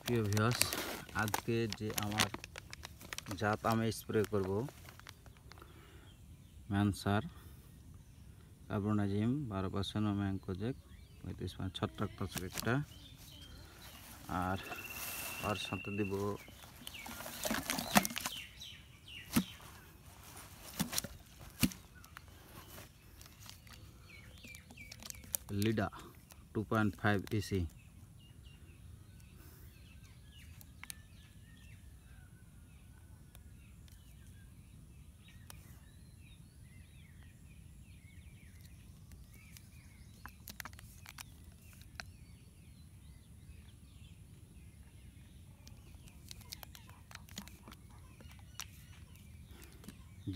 প্রিয় ভিউয়ার্স, আজকে যে আমার জাত আমে স্প্রে করব ম্যানসার কার্বনাজিম 12% ম্যাঙ্কোজেক 35 ছত্রাক একটা, আর তার সাথে দিব লিডা 2.5 EC।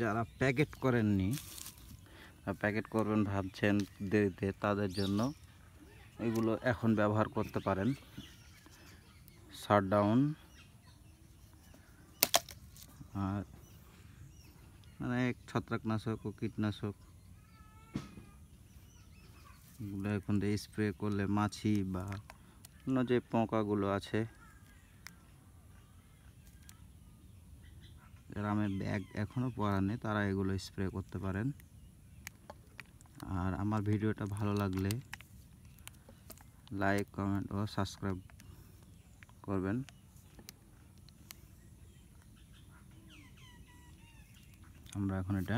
যারা প্যাকেট করেননি, প্যাকেট করবেন ভাবছেন দেরিতে, তাদের জন্য এগুলো এখন ব্যবহার করতে পারেন। শাটডাউন আর অনেক ছত্রাকনাশক ও কীটনাশক এগুলো এখন দিয়ে স্প্রে করলে মাছি বা অন্য যে পোকাগুলো আছে, যারা আমার ব্যাগ এখনও পরা নেই তারা এগুলো স্প্রে করতে পারেন। আর আমার ভিডিওটা ভালো লাগলে লাইক, কমেন্ট ও সাবস্ক্রাইব করবেন। আমরা এখন এটা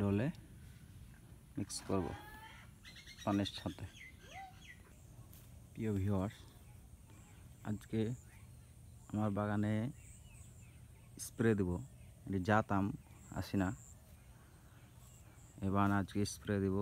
ডলে মিক্স করব পানির সাথে। প্রিয় ভিউয়ার্স, আজকে আমার বাগানে স্প্রে দেব, এটি জাত আম আসি না, এবার আজকে স্প্রে দেব